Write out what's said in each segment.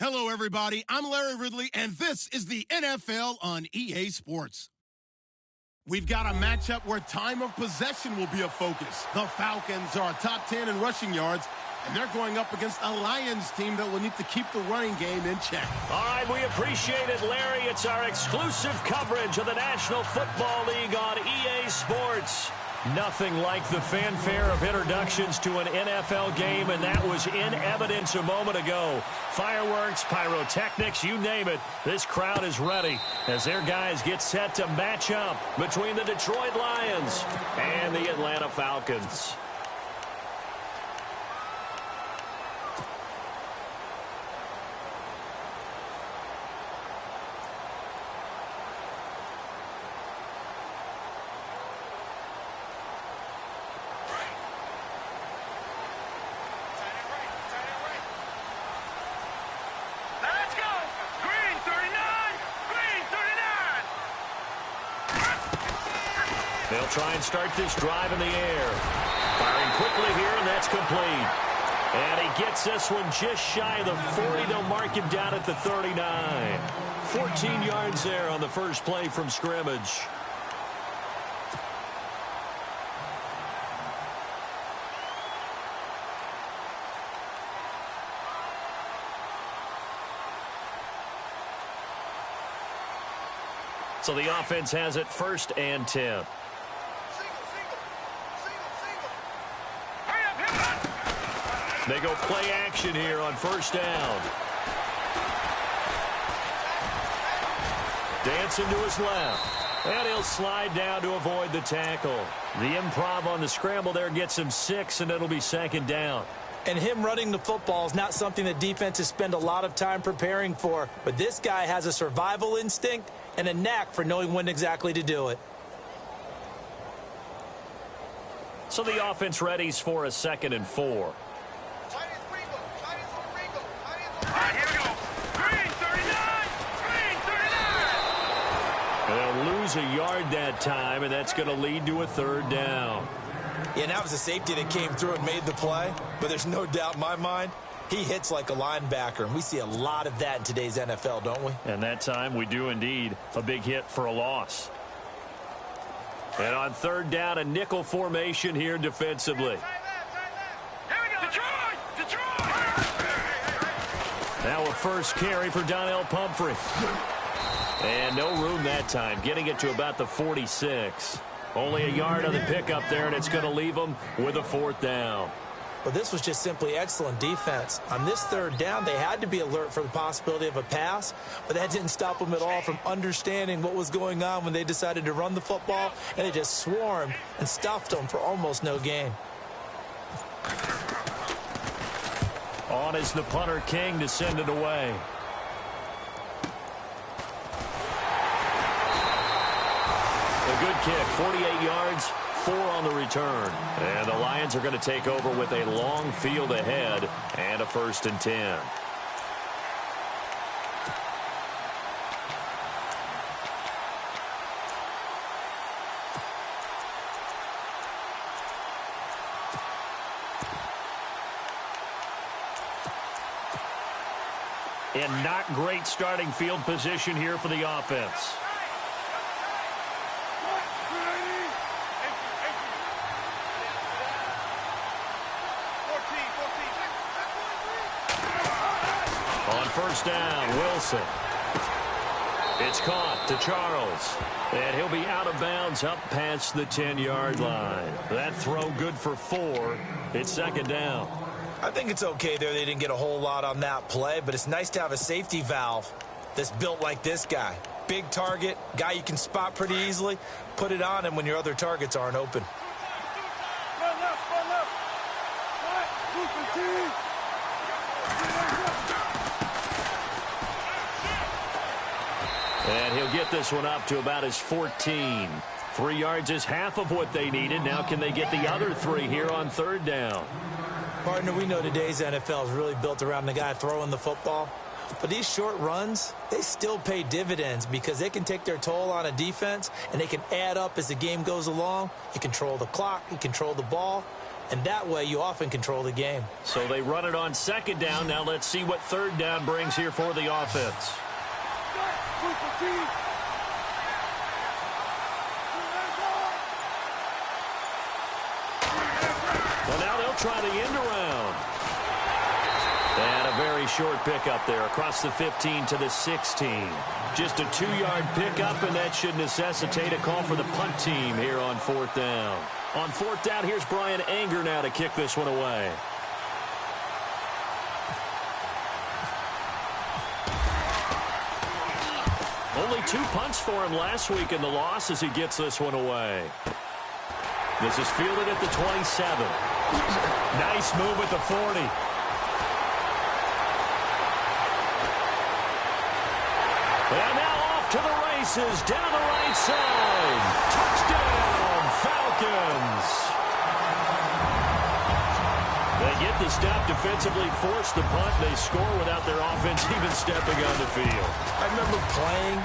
Hello, everybody. I'm Larry Ridley, and this is the NFL on EA Sports. We've got a matchup where time of possession will be a focus. The Falcons are top 10 in rushing yards, and they're going up against a Lions team that will need to keep the running game in check. All right, we appreciate it, Larry. It's our exclusive coverage of the National Football League on EA Sports. Nothing like the fanfare of introductions to an NFL game, and that was in evidence a moment ago. Fireworks, pyrotechnics, you name it. This crowd is ready as their guys get set to match up between the Detroit Lions and the Atlanta Falcons. They'll try and start this drive in the air. Firing quickly here, and that's complete. And he gets this one just shy of the 40. They'll mark him down at the 39. 14 yards there on the first play from scrimmage. So the offense has it 1st and 10. They go play action here on 1st down. Dancing to his left. And he'll slide down to avoid the tackle. The improv on the scramble there gets him 6, and it'll be 2nd down. And him running the football is not something that defenses spend a lot of time preparing for. But this guy has a survival instinct and a knack for knowing when exactly to do it. So the offense readies for a 2nd and 4. A yard that time, and that's going to lead to a 3rd down. Yeah, that was a safety that came through and made the play, but there's no doubt in my mind he hits like a linebacker, and we see a lot of that in today's NFL, don't we? And that time we do indeed. A big hit for a loss. And on 3rd down, a nickel formation here defensively. Now a first carry for Donnell Pumphrey. And no room that time, getting it to about the 46. Only a yard on the pickup there, and it's going to leave them with a 4th down. Well, this was just simply excellent defense. On this 3rd down, they had to be alert for the possibility of a pass, but that didn't stop them at all from understanding what was going on when they decided to run the football, and they just swarmed and stuffed them for almost no gain. On is the punter King to send it away. A good kick, 48 yards, 4 on the return. And the Lions are going to take over with a long field ahead and a 1st and 10. And not great starting field position here for the offense. On 1st down, Wilson. It's caught to Charles. And he'll be out of bounds up past the 10-yard line. That throw good for 4. It's 2nd down. I think it's okay there. They didn't get a whole lot on that play, but it's nice to have a safety valve that's built like this guy. Big target, guy you can spot pretty easily. Put it on him when your other targets aren't open. And he'll get this one up to about his 14. 3 yards is half of what they needed. Now can they get the other 3 here on 3rd down? Partner, we know today's NFL is really built around the guy throwing the football. But these short runs, they still pay dividends because they can take their toll on a defense, and they can add up as the game goes along. You control the clock, you control the ball, and that way you often control the game. So they run it on second down. Now let's see what third down brings here for the offense. Well, now they'll try the end around. And a very short pickup there across the 15 to the 16. Just a 2-yard pickup, and that should necessitate a call for the punt team here on fourth down. On fourth down, here's Brian Anger now to kick this one away. Only 2 punts for him last week in the loss as he gets this one away. This is fielded at the 27. Nice move at the 40. And now off to the races, down the right side. Touchdown, Falcons. They get the stop defensively, force the punt. They score without their offense even stepping on the field. I remember playing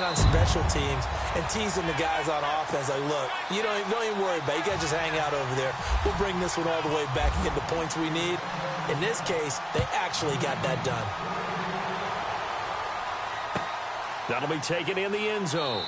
on special teams and teasing the guys on offense like, look, you don't even worry about it. You guys just hang out over there. We'll bring this one all the way back and get the points we need. In this case, they actually got that done. That'll be taken in the end zone.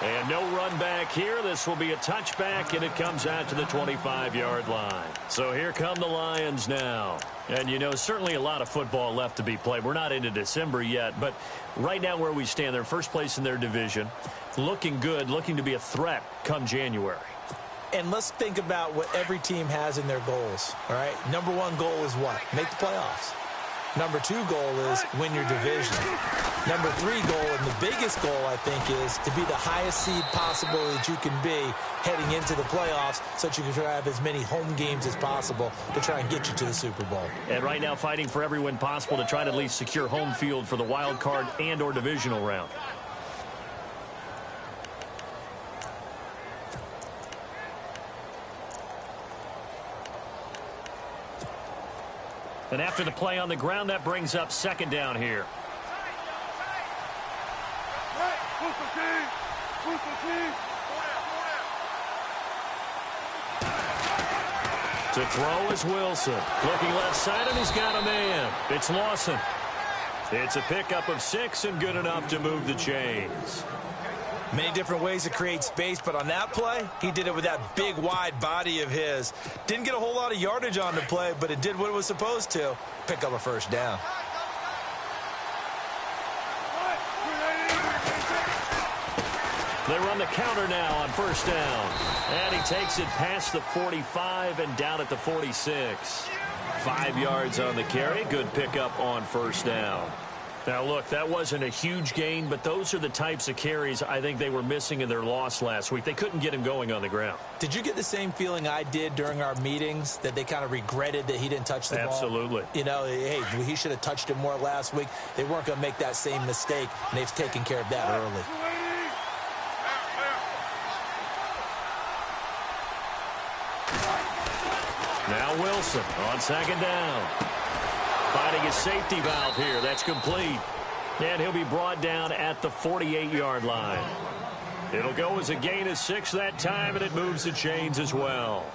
And no run back here. This will be a touchback, and it comes out to the 25-yard line. So here come the Lions now. And, you know, certainly a lot of football left to be played. We're not into December yet, but right now where we stand, they're first place in their division. Looking good, looking to be a threat come January. And let's think about what every team has in their goals, all right? Number 1 goal is what? Make the playoffs. Number 2 goal is win your division. Number 3 goal, and the biggest goal, I think, is to be the highest seed possible that you can be heading into the playoffs so that you can try to have as many home games as possible to try and get you to the Super Bowl. And right now fighting for every win possible to try to at least secure home field for the wild card and or divisional round. And after the play on the ground, that brings up second down here. To throw is Wilson. Looking left side, and he's got a man. It's Lawson. It's a pickup of 6 and good enough to move the chains. Many different ways to create space, but on that play, he did it with that big, wide body of his. Didn't get a whole lot of yardage on the play, but it did what it was supposed to. Pick up a first down. They run the counter now on first down. And he takes it past the 45 and down at the 46. 5 yards on the carry. Good pickup on first down. Now, look, that wasn't a huge gain, but those are the types of carries I think they were missing in their loss last week. They couldn't get him going on the ground. Did you get the same feeling I did during our meetings, that they kind of regretted that he didn't touch the ball? Absolutely. You know, hey, he should have touched it more last week. They weren't going to make that same mistake, and they've taken care of that early. Now Wilson on second down. Finding his safety valve here. That's complete. And he'll be brought down at the 48-yard line. It'll go as a gain of 6 that time, and it moves the chains as well.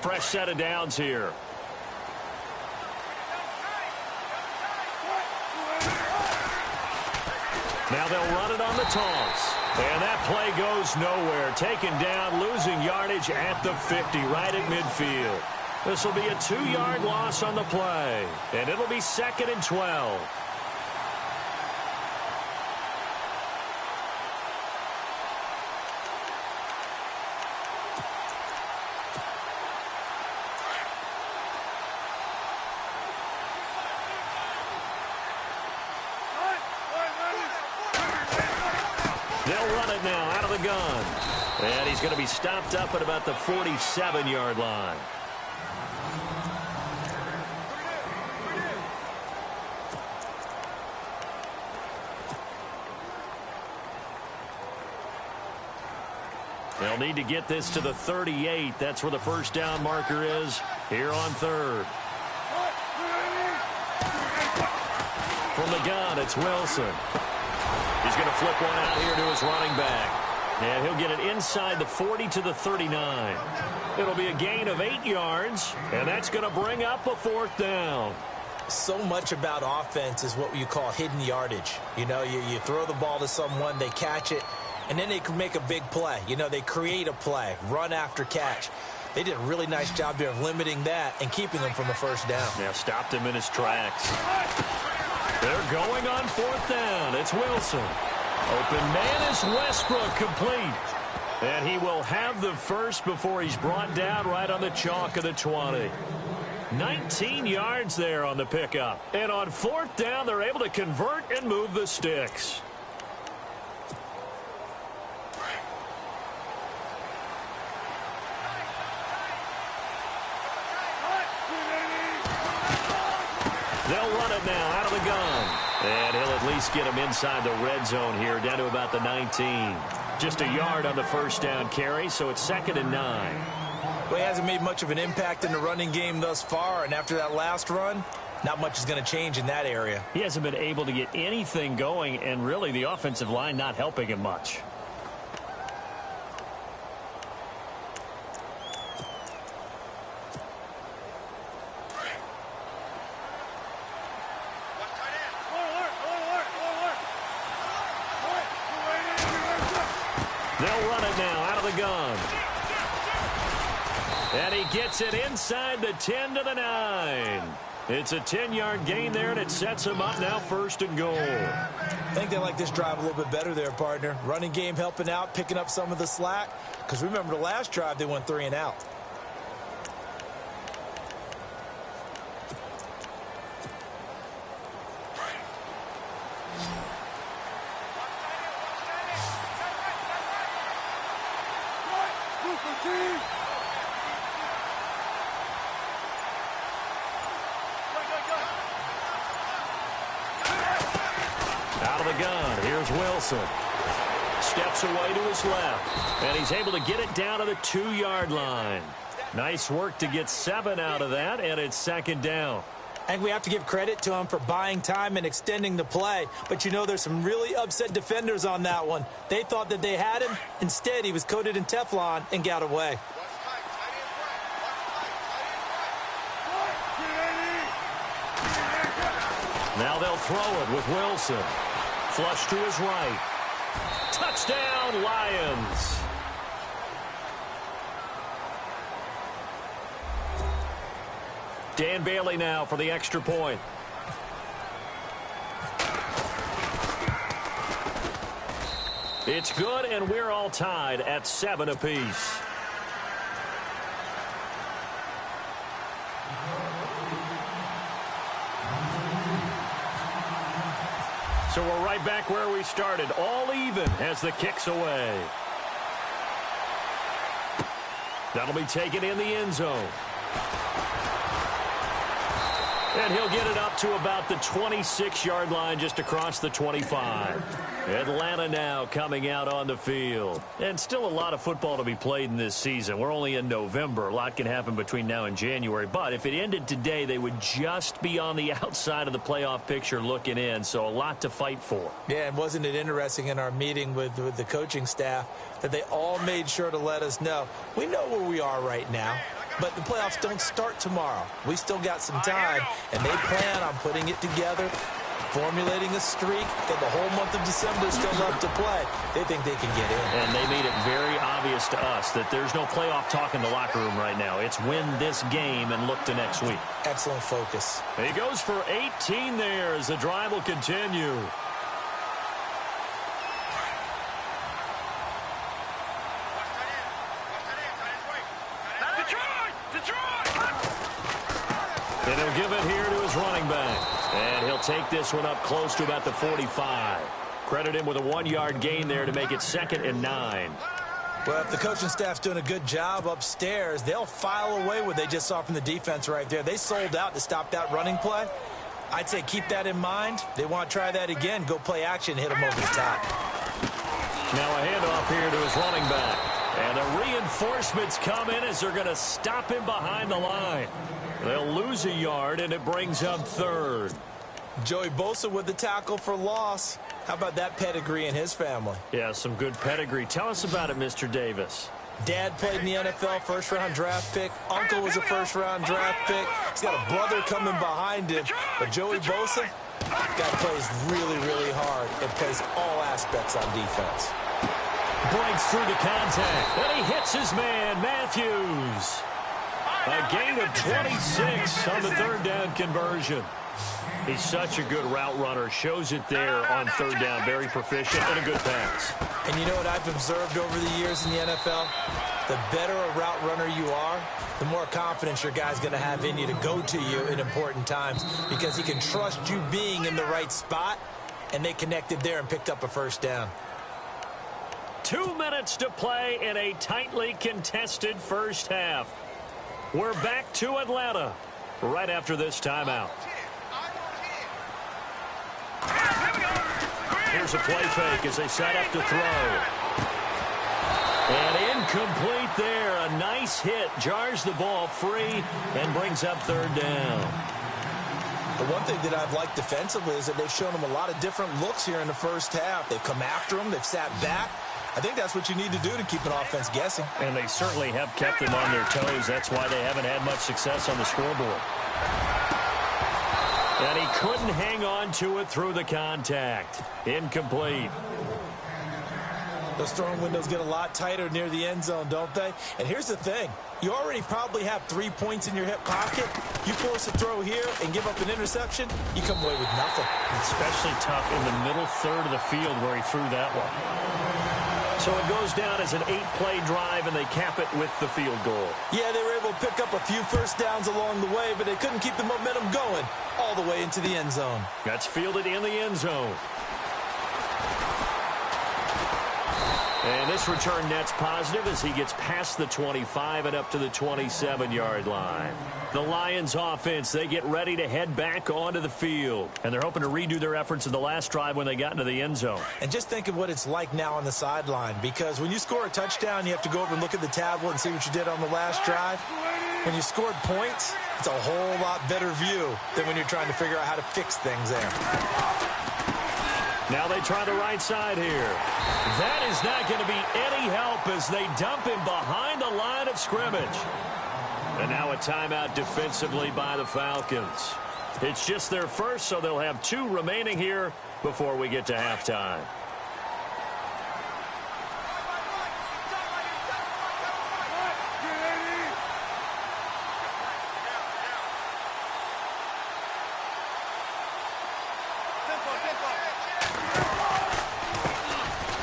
Fresh set of downs here. Now they'll run it on the toss. And that play goes nowhere. Taken down, losing yardage at the 50, right at midfield. This will be a 2-yard loss on the play. And it'll be 2nd and 12. They'll run it now out of the gun. And he's going to be stopped up at about the 47-yard line. They'll need to get this to the 38. That's where the first down marker is here on third. From the gun, it's Wilson. He's going to flip one out here to his running back. And he'll get it inside the 40 to the 39. It'll be a gain of 8 yards, and that's going to bring up a fourth down. So much about offense is what you call hidden yardage. You know, you throw the ball to someone, they catch it, and then they can make a big play. You know, they create a play, run after catch. They did a really nice job there of limiting that and keeping them from a first down. Yeah, stopped him in his tracks. They're going on fourth down. It's Wilson. Open man is Westbrook, complete. And he will have the first before he's brought down right on the chalk of the 20. 19 yards there on the pickup. And on fourth down, they're able to convert and move the sticks. They'll run it now out of the gun. And he'll at least get him inside the red zone here, down to about the 19. Just a yard on the first down carry, so it's 2nd and 9. Well, he hasn't made much of an impact in the running game thus far, and after that last run, not much is going to change in that area. He hasn't been able to get anything going, and really the offensive line not helping him much. They'll run it now out of the gun. And he gets it inside the 10 to the 9. It's a 10-yard gain there, and it sets him up now 1st and goal. I think they like this drive a little bit better there, partner. Running game helping out, picking up some of the slack. Because remember, the last drive, they went 3 and out. Out of the gun, here's Wilson. Steps away to his left, and he's able to get it down to the 2-yard line. Nice work to get 7 out of that, and it's 2nd down. I think we have to give credit to him for buying time and extending the play. But, you know, there's some really upset defenders on that one. They thought that they had him. Instead, he was coated in Teflon and got away. Now they'll throw it with Wilson. Flush to his right. Touchdown, Lions. Dan Bailey now for the extra point. It's good, and we're all tied at 7 apiece. So we're right back where we started, all even as the kick's away. That'll be taken in the end zone. And he'll get it up to about the 26-yard line, just across the 25. Atlanta now coming out on the field. And still a lot of football to be played in this season. We're only in November. A lot can happen between now and January. But if it ended today, they would just be on the outside of the playoff picture looking in. So a lot to fight for. Yeah, and wasn't it interesting in our meeting with the coaching staff that they all made sure to let us know, we know where we are right now. But the playoffs don't start tomorrow. We still got some time, and they plan on putting it together, formulating a streak that the whole month of December is still left to play. They think they can get in. And they made it very obvious to us that there's no playoff talk in the locker room right now. It's win this game and look to next week. Excellent focus. He goes for 18 there as the drive will continue. And he'll give it here to his running back. And he'll take this one up close to about the 45. Credit him with a 1-yard gain there to make it 2nd and 9. Well, if the coaching staff's doing a good job upstairs, they'll file away what they just saw from the defense right there. They sold out to stop that running play. I'd say keep that in mind. They want to try that again. Go play action, hit them over the top. Now a handoff here to his running back. And the reinforcements come in as they're going to stop him behind the line. They'll lose a yard, and it brings up third. Joey Bosa with the tackle for loss. How about that pedigree in his family? Yeah, some good pedigree. Tell us about it, Mr. Davis. Dad played in the NFL, first-round draft pick. Uncle was a first-round draft pick. He's got a brother coming behind him. But Joey Bosa, guy plays really, really hard and plays all aspects on defense. Breaks through the contact, and he hits his man, Matthews. A gain of 26 on the third down conversion. He's such a good route runner. Shows it there on third down. Very proficient and a good pass. And you know what I've observed over the years in the NFL? The better a route runner you are, the more confidence your guy's going to have in you to go to you in important times because he can trust you being in the right spot, and they connected there and picked up a first down. 2 minutes to play in a tightly contested first half. We're back to Atlanta right after this timeout. Here's a play fake as they set up to throw. And incomplete there. A nice hit. Jars the ball free and brings up third down. The one thing that I've liked defensively is that they've shown him a lot of different looks here in the first half. They've come after him. They've sat back. I think that's what you need to do to keep an offense guessing. And they certainly have kept them on their toes. That's why they haven't had much success on the scoreboard. And he couldn't hang on to it through the contact. Incomplete. Those throwing windows get a lot tighter near the end zone, don't they? And here's the thing. You already probably have 3 points in your hip pocket. You force a throw here and give up an interception, you come away with nothing. Especially tough in the middle third of the field where he threw that one. So it goes down as an 8-play drive, and they cap it with the field goal. Yeah, they were able to pick up a few first downs along the way, but they couldn't keep the momentum going all the way into the end zone. That's fielded in the end zone. And this return net's positive as he gets past the 25 and up to the 27-yard line. The Lions offense, they get ready to head back onto the field. And they're hoping to redo their efforts in the last drive when they got into the end zone. And just think of what it's like now on the sideline, because when you score a touchdown, you have to go over and look at the tablet and see what you did on the last drive. When you scored points, it's a whole lot better view than when you're trying to figure out how to fix things there. Now they try the right side here. That is not going to be any help as they dump him behind the line of scrimmage. And now a timeout defensively by the Falcons. It's just their first, so they'll have 2 remaining here before we get to halftime.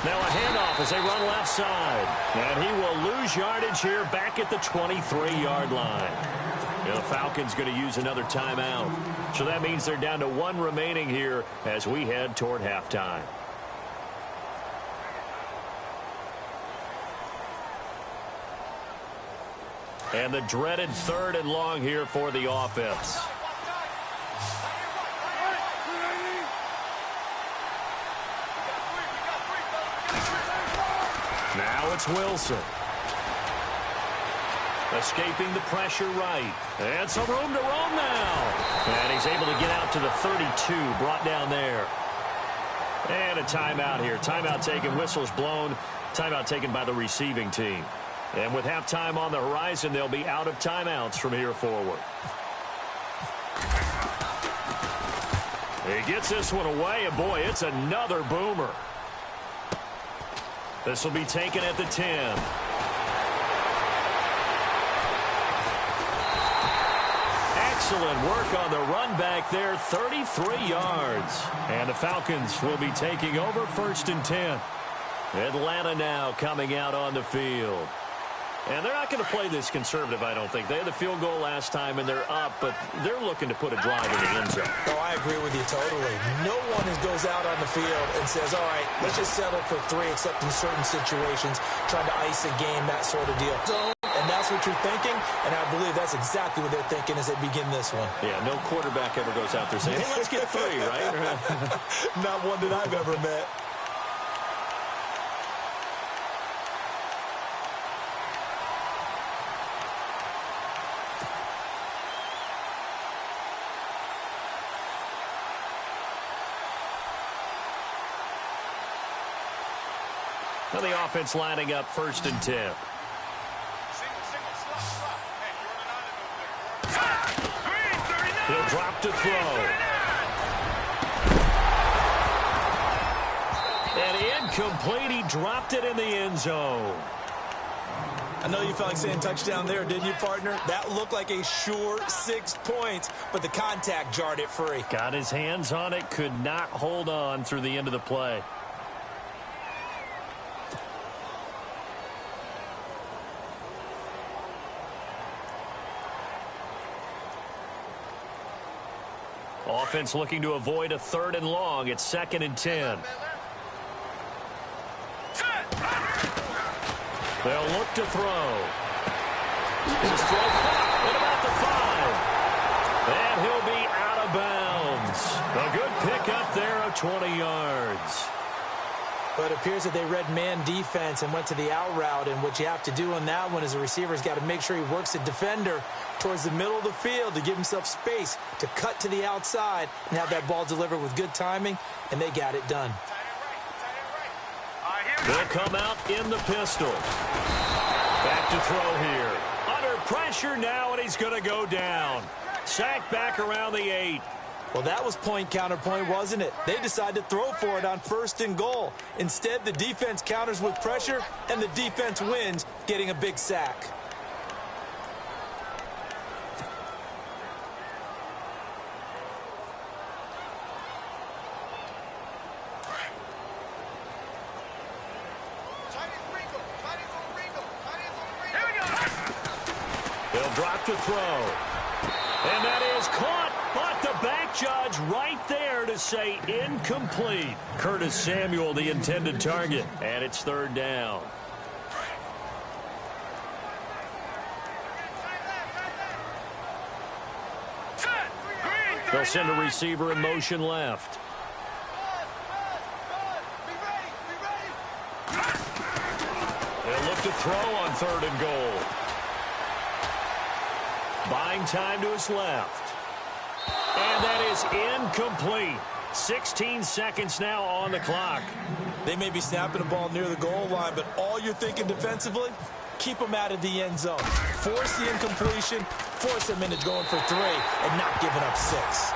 Now a handoff as they run left side. And he will lose yardage here back at the 23-yard line. And the Falcons going to use another timeout. So that means they're down to 1 remaining here as we head toward halftime. And the dreaded 3rd and long here for the offense. Now it's Wilson. Escaping the pressure right. And some room to roam now. And he's able to get out to the 32, brought down there. And a timeout here. Timeout taken, whistles blown. Timeout taken by the receiving team. And with halftime on the horizon, they'll be out of timeouts from here forward. He gets this one away, and boy, it's another boomer. This will be taken at the 10. Excellent work on the run back there, 33 yards. And the Falcons will be taking over 1st and 10. Atlanta now coming out on the field. And they're not going to play this conservative, I don't think. They had the field goal last time, and they're up, but they're looking to put a drive in the end zone. Oh, I agree with you totally. No one goes out on the field and says, all right, let's just settle for 3, except in certain situations, trying to ice a game, that sort of deal. And that's what you're thinking, and I believe that's exactly what they're thinking as they begin this one. Yeah, no quarterback ever goes out there saying, hey, let's get 3, right? Not one that I've ever met. And the offense lining up 1st and 10. He'll drop to throw. And incomplete. He dropped it in the end zone. I know you felt like saying touchdown there, didn't you, partner? That looked like a sure 6 points, but the contact jarred it free. Got his hands on it, could not hold on through the end of the play. Offense looking to avoid a 3rd and long. It's 2nd and 10. They'll look to throw. His throw caught at about the 5. And he'll be out of bounds. A good pickup there of 20 yards. But it appears that they read man defense and went to the out route. And what you have to do on that one is a receiver's got to make sure he works the defender towards the middle of the field to give himself space to cut to the outside and have that ball delivered with good timing, and they got it done. They'll come out in the pistol. Back to throw here. Under pressure now, and he's going to go down. Sacked back around the 8. Well, that was point counterpoint, wasn't it? They decided to throw for it on 1st and goal. Instead, the defense counters with pressure, and the defense wins, getting a big sack. They'll drop to throw. And that is caught, but the back judge right there to say incomplete. Curtis Samuel, the intended target, and it's 3rd down. They'll send a receiver in motion left. They'll look to throw on 3rd and goal. Buying time to his left. And that is incomplete. 16 seconds now on the clock. They may be snapping the ball near the goal line, but all you're thinking defensively, keep them out of the end zone. Force the incompletion, force them into going for 3, and not giving up 6.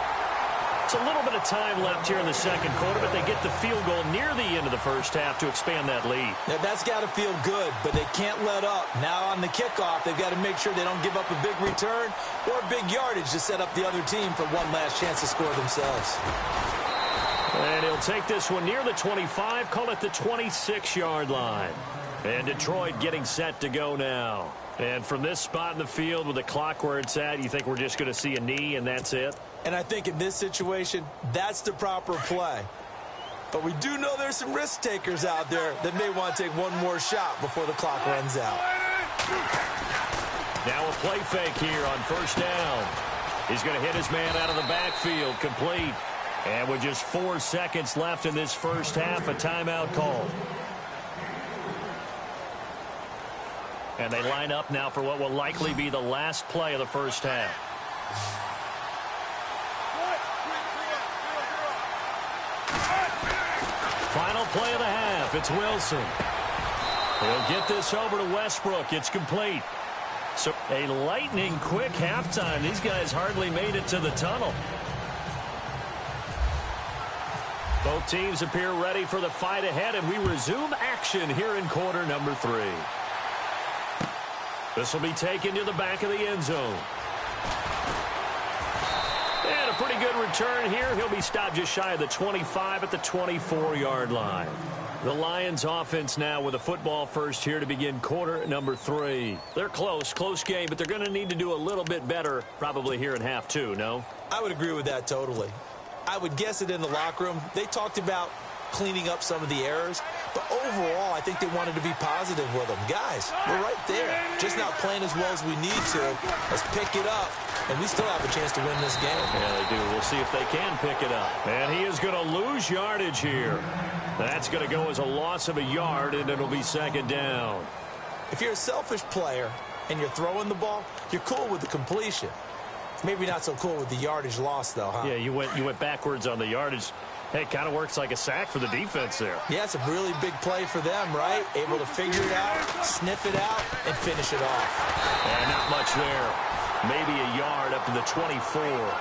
It's a little bit of time left here in the 2nd quarter, but they get the field goal near the end of the 1st half to expand that lead. Now, that's got to feel good, but they can't let up. Now on the kickoff, they've got to make sure they don't give up a big return or big yardage to set up the other team for one last chance to score themselves. And he'll take this one near the 25, call it the 26-yard line. And Detroit getting set to go now. And from this spot in the field with the clock where it's at, you think we're just going to see a knee and that's it? And I think in this situation, that's the proper play. But we do know there's some risk takers out there that may want to take one more shot before the clock runs out. Now a play fake here on 1st down. He's going to hit his man out of the backfield, complete. And with just 4 seconds left in this 1st half, a timeout call. And they line up now for what will likely be the last play of the 1st half. Final play of the half. It's Wilson. He'll get this over to Westbrook. It's complete. So a lightning-quick halftime. These guys hardly made it to the tunnel. Both teams appear ready for the fight ahead, and we resume action here in quarter number 3. This will be taken to the back of the end zone. And a pretty good return here. He'll be stopped just shy of the 25 at the 24-yard line. The Lions offense now with a football first here to begin quarter number 3. They're close game, but they're going to need to do a little bit better probably here in half 2, no? I would agree with that totally. I would guess it in the locker room. They talked about cleaning up some of the errors, but overall, I think they wanted to be positive with them. Guys, we're right there. Just not playing as well as we need to. Let's pick it up, and we still have a chance to win this game. Yeah, they do. We'll see if they can pick it up. And he is going to lose yardage here. That's going to go as a loss of a yard, and it'll be 2nd down. If you're a selfish player and you're throwing the ball, you're cool with the completion. Maybe not so cool with the yardage loss, though, huh? Yeah, you went backwards on the yardage. Hey, it kind of works like a sack for the defense there. Yeah, it's a really big play for them, right? Able to figure it out, sniff it out, and finish it off. And not much there. Maybe a yard up to the 24.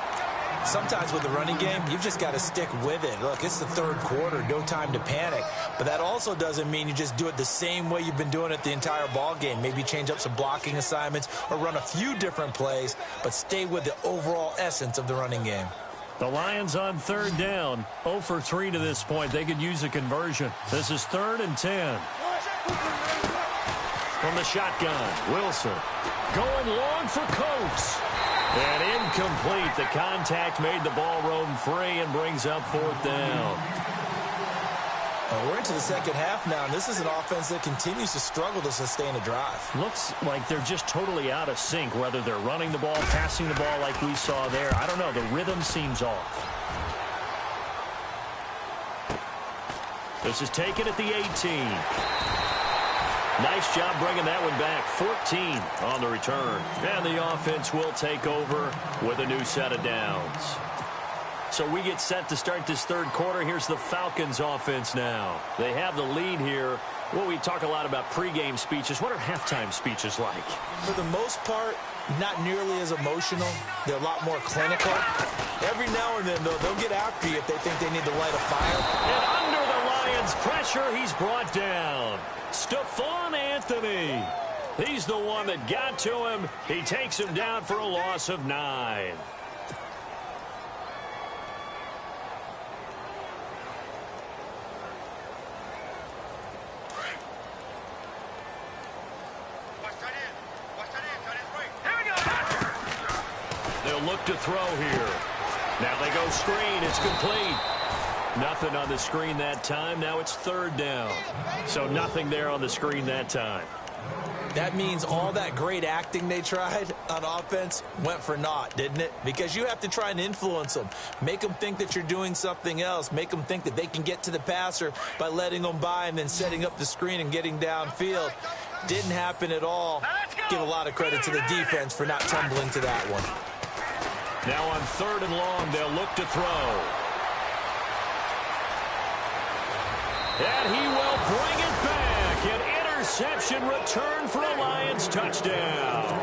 Sometimes with the running game, you've just got to stick with it. Look, it's the third quarter, no time to panic. But that also doesn't mean you just do it the same way you've been doing it the entire ball game. Maybe change up some blocking assignments or run a few different plays, but stay with the overall essence of the running game. The Lions on third down, 0 for 3 to this point. They could use a conversion. This is 3rd and 10. From the shotgun, Wilson going long for Coates. And incomplete. The contact made the ball roam free and brings up 4th down. We're into the second half now, and this is an offense that continues to struggle to sustain a drive. Looks like they're just totally out of sync, whether they're running the ball, passing the ball like we saw there. I don't know. The rhythm seems off. This is taken at the 18. Nice job bringing that one back. 14 on the return. And the offense will take over with a new set of downs. So we get set to start this third quarter. Here's the Falcons offense now. They have the lead here. Well, we talk a lot about pregame speeches. What are halftime speeches like? For the most part, not nearly as emotional. They're a lot more clinical. Every now and then, though, they'll get after you if they think they need to light a fire. And under the Lions' pressure, he's brought down. Stephon Anthony. He's the one that got to him. He takes him down for a loss of 9. They'll look to throw here. Now they go screen. It's complete. Nothing on the screen that time. Now it's 3rd down. So nothing there on the screen that time. That means all that great acting they tried on offense went for naught, didn't it? Because you have to try and influence them. Make them think that you're doing something else. Make them think that they can get to the passer by letting them by and then setting up the screen and getting downfield. Didn't happen at all. Give a lot of credit to the defense for not tumbling to that one. Now on 3rd and long, they'll look to throw. And he will bring it back. An interception return for a Lions touchdown.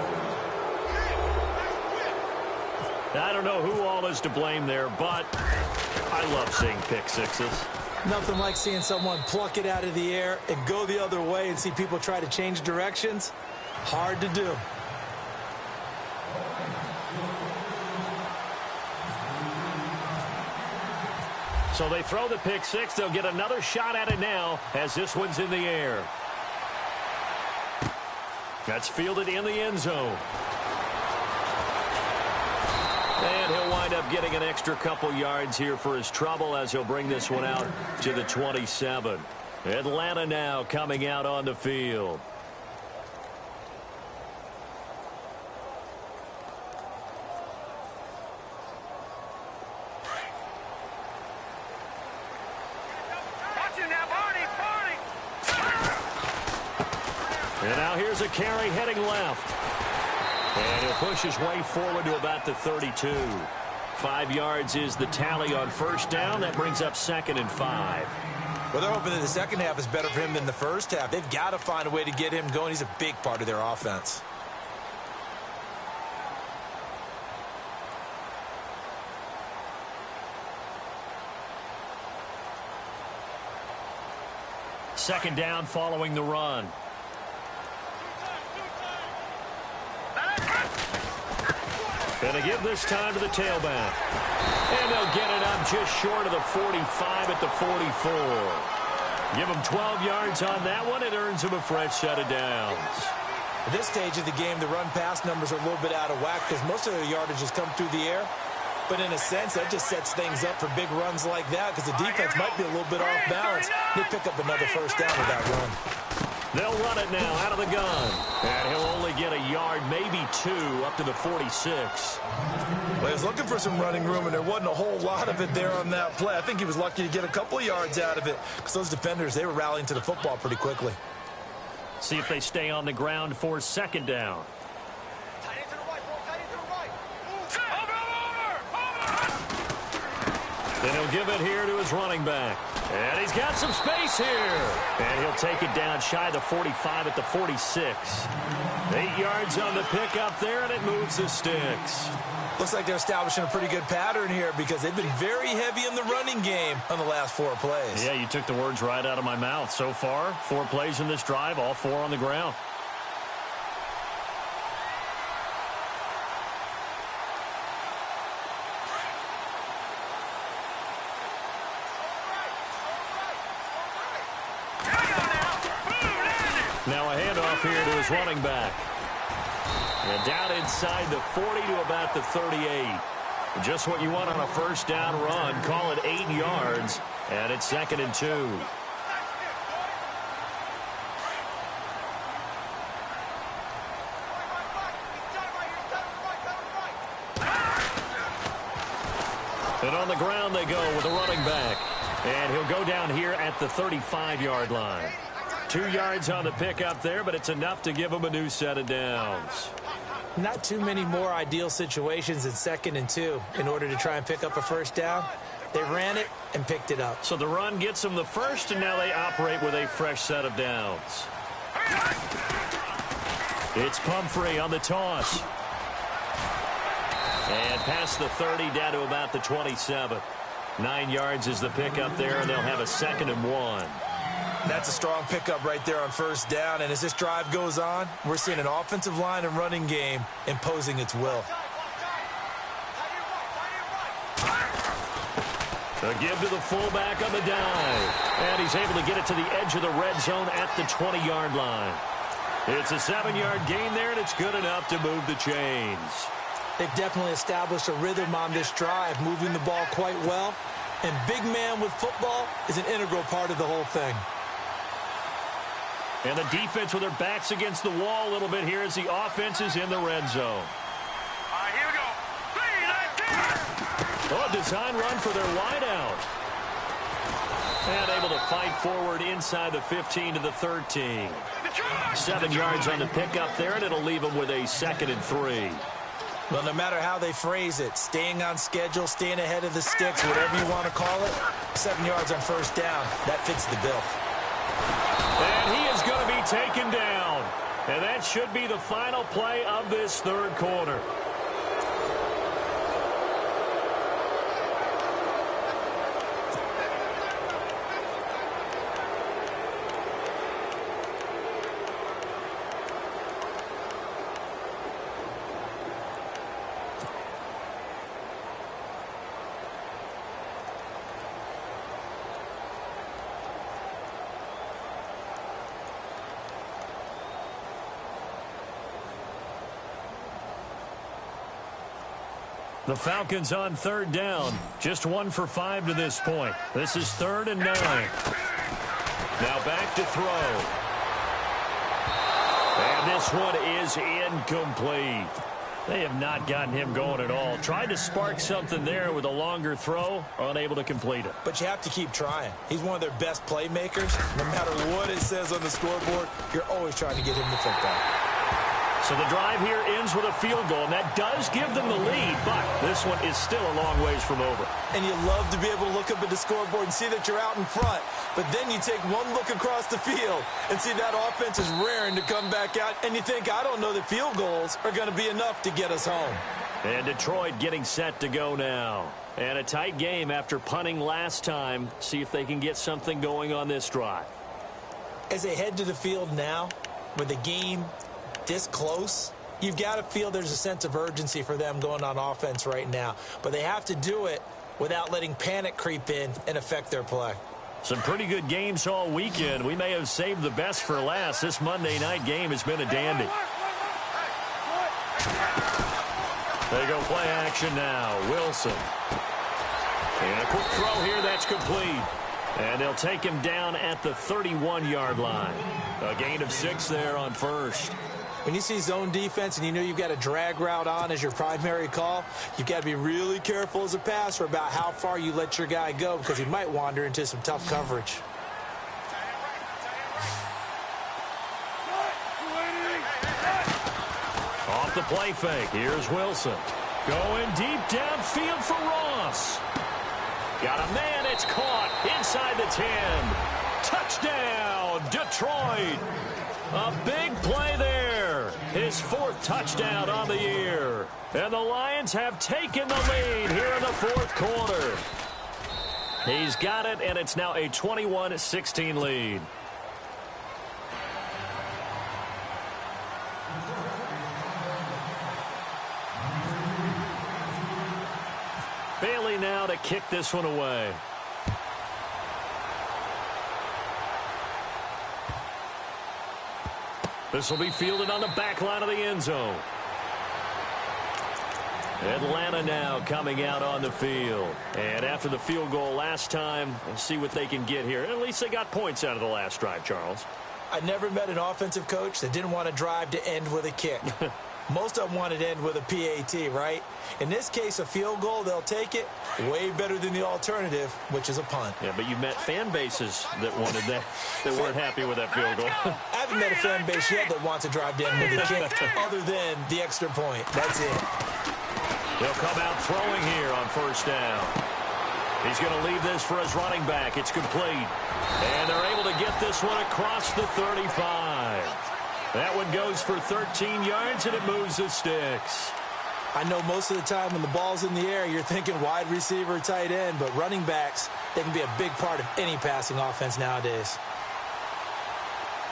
I don't know who all is to blame there, but I love seeing pick sixes. Nothing like seeing someone pluck it out of the air and go the other way and see people try to change directions. Hard to do. So they throw the pick six. They'll get another shot at it now as this one's in the air. That's fielded in the end zone. And he'll wind up getting an extra couple yards here for his trouble as he'll bring this one out to the 27. Atlanta now coming out on the field. And now here's a carry heading left. And he'll push his way forward to about the 32. 5 yards is the tally on first down. That brings up 2nd and 5. Well, they're hoping that the second half is better for him than the first half. They've got to find a way to get him going. He's a big part of their offense. Second down following the run. Gonna give this time to the tailback. And they'll get it up just short of the 45 at the 44. Give them 12 yards on that one. It earns them a fresh set of downs. At this stage of the game, the run-pass numbers are a little bit out of whack because most of their yardage has come through the air. But in a sense, that just sets things up for big runs like that because the defense might be a little bit off balance. They pick up another first down with that run. They'll run it now out of the gun. And he'll only get a yard, maybe 2, up to the 46. Well, he was looking for some running room, and there wasn't a whole lot of it there on that play. I think he was lucky to get a couple of yards out of it because those defenders, they were rallying to the football pretty quickly. See if they stay on the ground for second down. Then he'll give it here to his running back. And he's got some space here. And he'll take it down shy of the 45 at the 46. 8 yards on the pickup there, and it moves the sticks. Looks like they're establishing a pretty good pattern here because they've been very heavy in the running game on the last 4 plays. Yeah, you took the words right out of my mouth. So far, 4 plays in this drive, all 4 on the ground. Now a handoff here to his running back. And down inside the 40 to about the 38. Just what you want on a first down run. Call it 8 yards. And it's 2nd and 2. And on the ground they go with a running back. And he'll go down here at the 35-yard line. 2 yards on the pickup there, but it's enough to give him a new set of downs. Not too many more ideal situations in 2nd and 2 in order to try and pick up a first down. They ran it and picked it up. So the run gets them the first, and now they operate with a fresh set of downs. It's Pumphrey on the toss. And past the 30 down to about the 27. 9 yards is the pickup there, and they'll have a 2nd and 1. That's a strong pickup right there on first down. And as this drive goes on, we're seeing an offensive line and running game imposing its will. A give to the fullback on the dive. And he's able to get it to the edge of the red zone at the 20-yard line. It's a 7-yard gain there, and it's good enough to move the chains. They've definitely established a rhythm on this drive, moving the ball quite well. And big man with football is an integral part of the whole thing. And the defense with their backs against the wall a little bit here as the offense is in the red zone. Here we go. Oh, design run for their wideout. And able to fight forward inside the 15 to the 13. 7 yards on the pickup there, and it'll leave them with a 2nd and 3. Well, no matter how they phrase it, staying on schedule, staying ahead of the sticks, whatever you want to call it, 7 yards on first down, that fits the bill. And he is going to be taken down. And that should be the final play of this 3rd quarter. The Falcons on 3rd down. Just 1 for 5 to this point. This is 3rd and 9. Now back to throw. And this one is incomplete. They have not gotten him going at all. Tried to spark something there with a longer throw. Unable to complete it. But you have to keep trying. He's one of their best playmakers. No matter what it says on the scoreboard, you're always trying to get him the football. So the drive here ends with a field goal, and that does give them the lead, but this one is still a long ways from over. And you love to be able to look up at the scoreboard and see that you're out in front, but then you take one look across the field and see that offense is raring to come back out, and you think, I don't know that field goals are going to be enough to get us home. And Detroit getting set to go now. And a tight game after punting last time. See if they can get something going on this drive. As they head to the field now, with the game this close, you've got to feel there's a sense of urgency for them going on offense right now. But they have to do it without letting panic creep in and affect their play. Some pretty good games all weekend. We may have saved the best for last. This Monday night game has been a dandy. They go play action now. Wilson. And a quick throw here that's complete. And they'll take him down at the 31-yard line. A gain of 6 there on first. When you see zone defense and you know you've got a drag route on as your primary call, you've got to be really careful as a passer about how far you let your guy go because he might wander into some tough coverage. Off the play fake. Here's Wilson. Going deep downfield for Ross. Got a man. It's caught inside the 10. Touchdown, Detroit. A big play there. His 4th touchdown on the year. And the Lions have taken the lead here in the 4th quarter. He's got it, and it's now a 21-16 lead. Bailey now to kick this one away. This will be fielded on the back line of the end zone. Atlanta now coming out on the field. And after the field goal last time, we'll see what they can get here. At least they got points out of the last drive, Charles. I never met an offensive coach that didn't want to drive to end with a kick. Most of them wanted to end with a PAT, right? In this case, a field goal, they'll take it. Way better than the alternative, which is a punt. Yeah, but you met fan bases that wanted that, that weren't happy with that field goal. I haven't met a fan base yet that wants to drive to end with a kick other than the extra point. That's it. He'll come out throwing here on 1st down. He's going to leave this for his running back. It's complete. And they're able to get this one across the 35. That one goes for 13 yards, and it moves the sticks. I know most of the time when the ball's in the air, you're thinking wide receiver, tight end, but running backs, they can be a big part of any passing offense nowadays.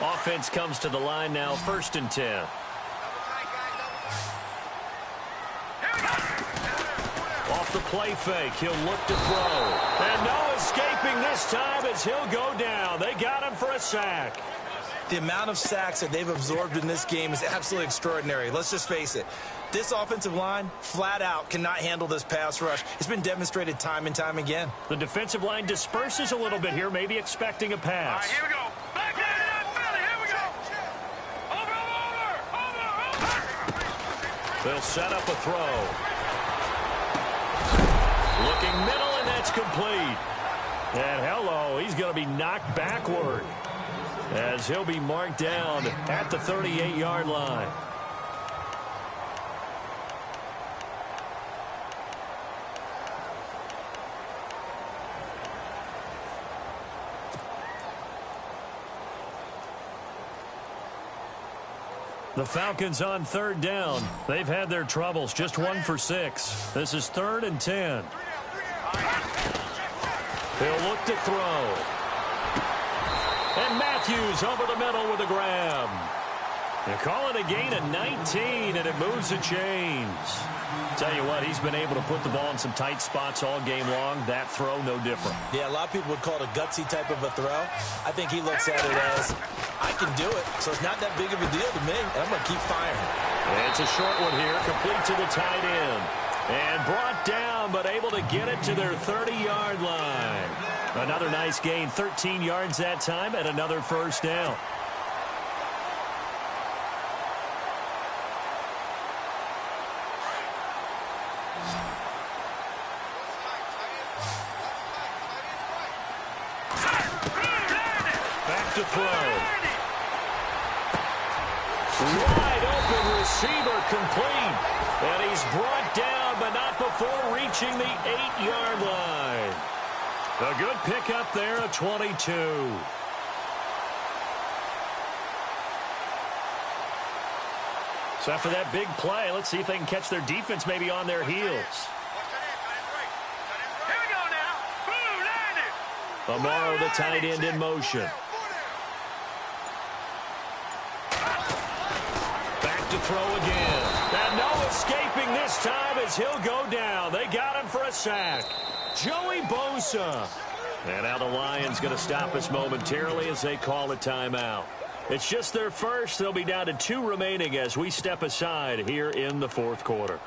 Offense comes to the line now, 1st and 10. Off the play fake, he'll look to throw. And no escaping this time as he'll go down. They got him for a sack. The amount of sacks that they've absorbed in this game is absolutely extraordinary. Let's just face it. This offensive line, flat out, cannot handle this pass rush. It's been demonstrated time and time again. The defensive line disperses a little bit here, maybe expecting a pass. All right, here we go. Back in that belly. Here we go. Over. They'll set up a throw. Looking middle, and that's complete. And hello, he's going to be knocked backward as he'll be marked down at the 38-yard line. The Falcons on 3rd down. They've had their troubles, just 1 for 6. This is 3rd and 10. He'll look to throw. And Matthews over the middle with a grab. They call it a gain of 19, and it moves the chains. Tell you what, he's been able to put the ball in some tight spots all game long. That throw, no different. Yeah, a lot of people would call it a gutsy type of a throw. I think he looks at it as, I can do it, so it's not that big of a deal to me, and I'm going to keep firing. And it's a short one here, complete to the tight end. And brought down, but able to get it to their 30-yard line. Another nice gain, 13 yards that time, and another 1st down. Back to throw. Wide open receiver complete. And he's brought down, but not before reaching the 8-yard line. A good pickup there, a 22. So after that big play, let's see if they can catch their defense maybe on their heels. Here we go now. Boom, Amaro, the tight end, in motion. Back to throw again. And no escaping this time as he'll go down. They got him for a sack. Joey Bosa. And now the Lions going to stop us momentarily as they call a timeout. It's just their first. They'll be down to 2 remaining as we step aside here in the 4th quarter.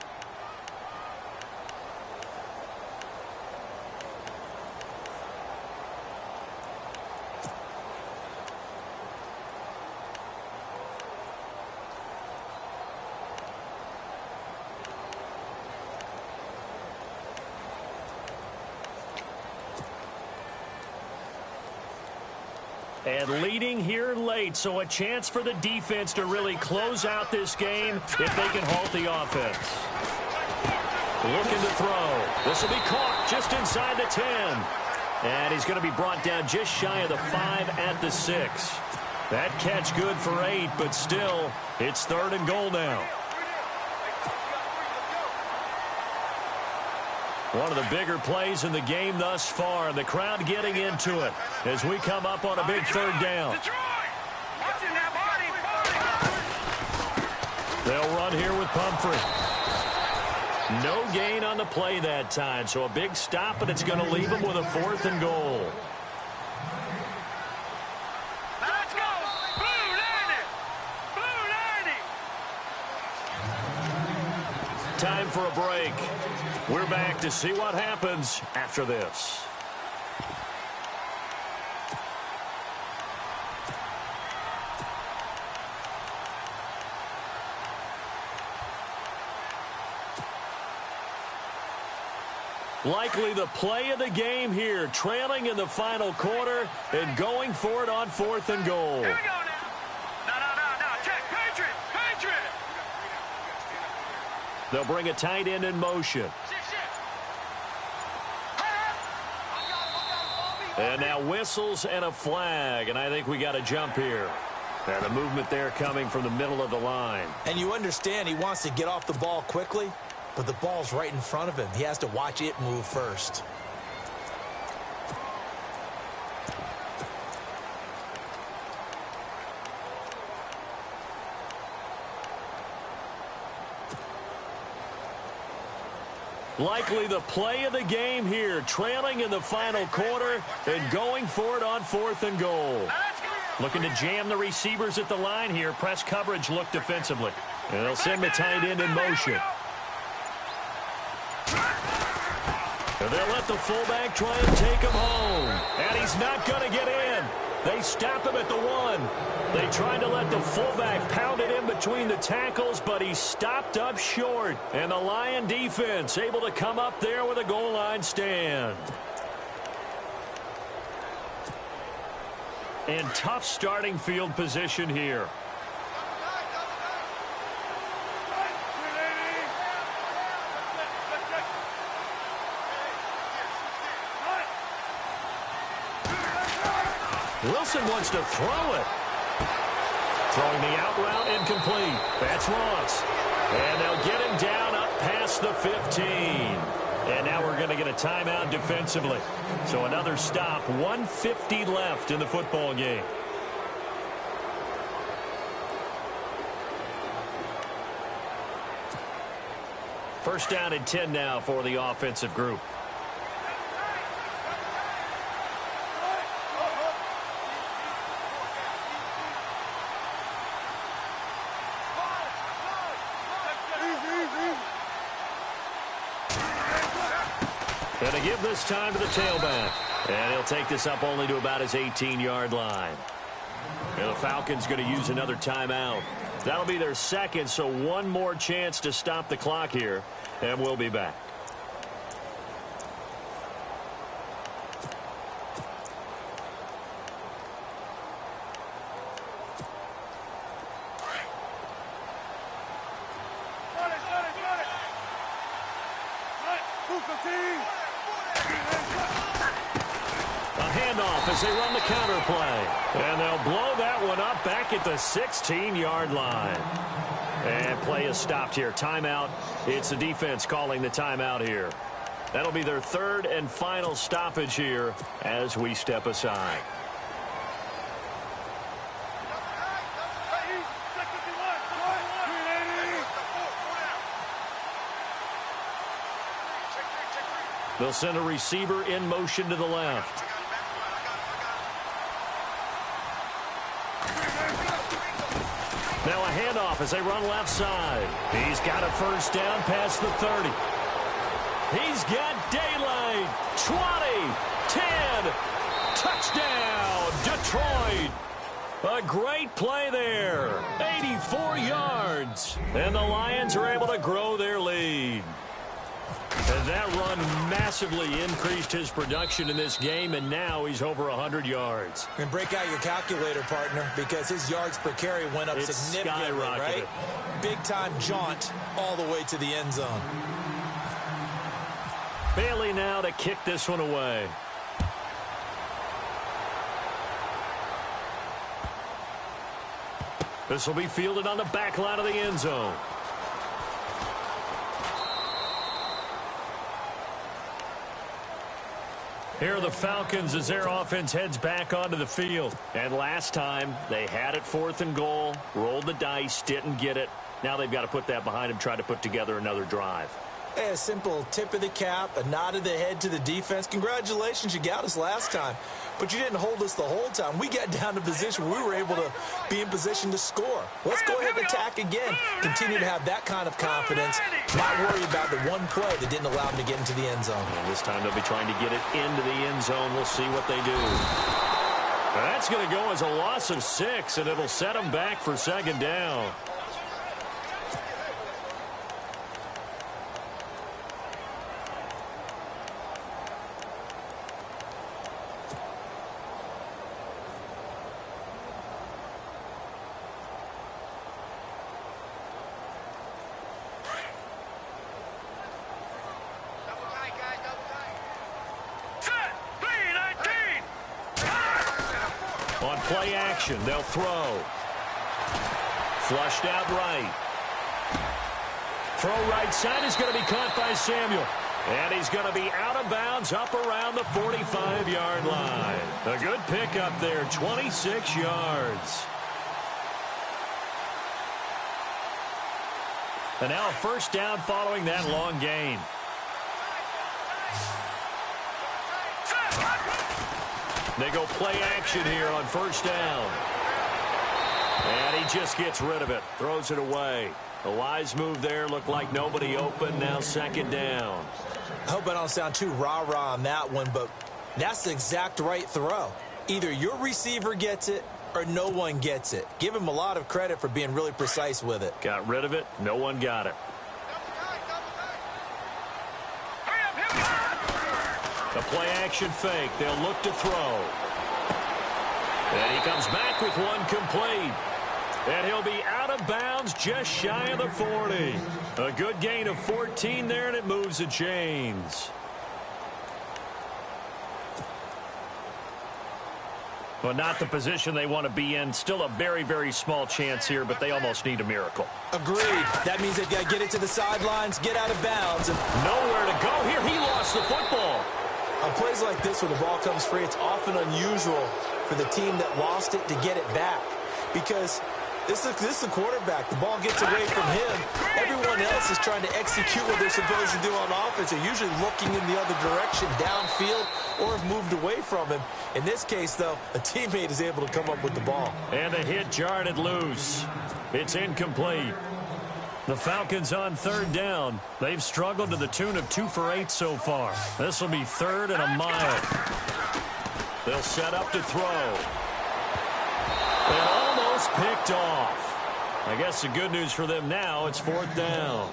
And leading here late, so a chance for the defense to really close out this game if they can halt the offense. Looking to throw. This will be caught just inside the 10. And he's going to be brought down just shy of the 5 at the 6. That catch good for 8, but still, it's 3rd and goal now. One of the bigger plays in the game thus far, and the crowd getting into it as we come up on a big 3rd down. They'll run here with Pumphrey. No gain on the play that time, so a big stop, and it's going to leave them with a 4th and goal. Let's go! Blue 90! Blue 90! Time for a break. We're back to see what happens after this. Likely the play of the game here, trailing in the final quarter and going for it on 4th and goal. Here we go now. No. Check. Patriot. They'll bring a tight end in motion. And now whistles and a flag, and I think we got a jump here. And the movement there coming from the middle of the line. And you understand he wants to get off the ball quickly, but the ball's right in front of him. He has to watch it move first. Likely the play of the game here, trailing in the final quarter and going for it on 4th and goal. Looking to jam the receivers at the line here. Press coverage look defensively. And they'll send the tight end in motion. And they'll let the fullback try and take him home. And he's not going to get in. They stop him at the 1. They tried to let the fullback pound it in between the tackles, but he stopped up short. And the Lion defense able to come up there with a goal line stand. And tough starting field position here. Wilson wants to throw it. Throwing the out route incomplete. That's Ross. And they'll get him down up past the 15. And now we're going to get a timeout defensively. So another stop. 1:50 left in the football game. First down and 10 now for the offensive group. Going to give this time to the tailback. And he'll take this up only to about his 18-yard line. And the Falcons going to use another timeout. That'll be their second, so one more chance to stop the clock here. And we'll be back. As they run the counter play. And they'll blow that one up back at the 16-yard line. And play is stopped here. Timeout. It's the defense calling the timeout here. That'll be their third and final stoppage here as we step aside. They'll send a receiver in motion to the left. Now a handoff as they run left side. He's got a first down past the 30. He's got daylight. 20, 10, touchdown, Detroit. A great play there. 84 yards. And the Lions are able to grow their lead. And that run massively increased his production in this game, and now he's over 100 yards. And break out your calculator, partner, because his yards per carry went up significantly, right? Big-time jaunt all the way to the end zone. Bailey now to kick this one away. This will be fielded on the back line of the end zone. Here are the Falcons as their offense heads back onto the field. And last time, they had it 4th and goal, rolled the dice, didn't get it. Now they've got to put that behind them, try to put together another drive. A simple tip of the cap, a nod of the head to the defense. Congratulations, you got us last time. But you didn't hold us the whole time. We got down to position where we were able to be in position to score. Let's go ahead and attack again. Continue to have that kind of confidence. Not worry about the one play that didn't allow them to get into the end zone. And this time they'll be trying to get it into the end zone. We'll see what they do. Now that's going to go as a loss of 6, and it'll set them back for 2nd down. On play action, they'll throw. Flushed out right. Throw right side is going to be caught by Samuel. And he's going to be out of bounds up around the 45-yard line. A good pickup there, 26 yards. And now a 1st down following that long gain. They go play action here on 1st down. And he just gets rid of it. Throws it away. A wise move there. Looked like nobody open. Now 2nd down. I hope I don't sound too rah-rah on that one, but that's the exact right throw. Either your receiver gets it or no one gets it. Give him a lot of credit for being really precise with it. Got rid of it. No one got it. The play-action fake. They'll look to throw. And he comes back with one complete. And he'll be out of bounds just shy of the 40. A good gain of 14 there, and it moves the chains. But not the position they want to be in. Still a very, very small chance here, but they almost need a miracle. Agreed. That means they've got to get it to the sidelines, get out of bounds. And nowhere to go here. He lost the football. On plays like this where the ball comes free, it's often unusual for the team that lost it to get it back. Because this is the quarterback. The ball gets away from him. Everyone else is trying to execute what they're supposed to do on offense. They're usually looking in the other direction, downfield, or have moved away from him. In this case, though, a teammate is able to come up with the ball. And the hit jarred it loose. It's incomplete. The Falcons on 3rd down. They've struggled to the tune of 2 for 8 so far. This will be 3rd and a mile. They'll set up to throw. And almost picked off. I guess the good news for them now, it's 4th down.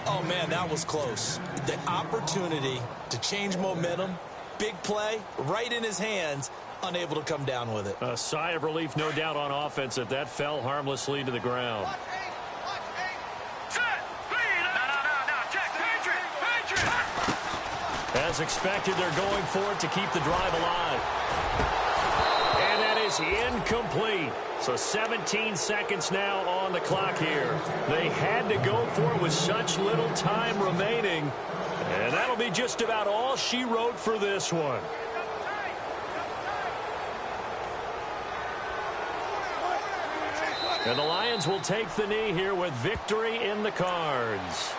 Oh, man, that was close. The opportunity to change momentum, big play, right in his hands, unable to come down with it. A sigh of relief, no doubt, on offense if that fell harmlessly to the ground. As expected, they're going for it to keep the drive alive. And that is incomplete. So 17 seconds now on the clock here. They had to go for it with such little time remaining. And that'll be just about all she wrote for this one. And the Lions will take the knee here with victory in the cards.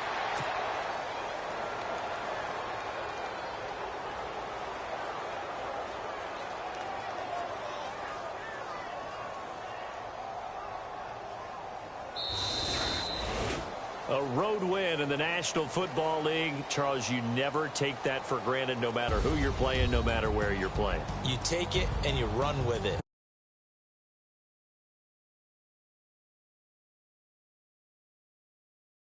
A road win in the National Football League. Charles, you never take that for granted, no matter who you're playing, no matter where you're playing. You take it and you run with it.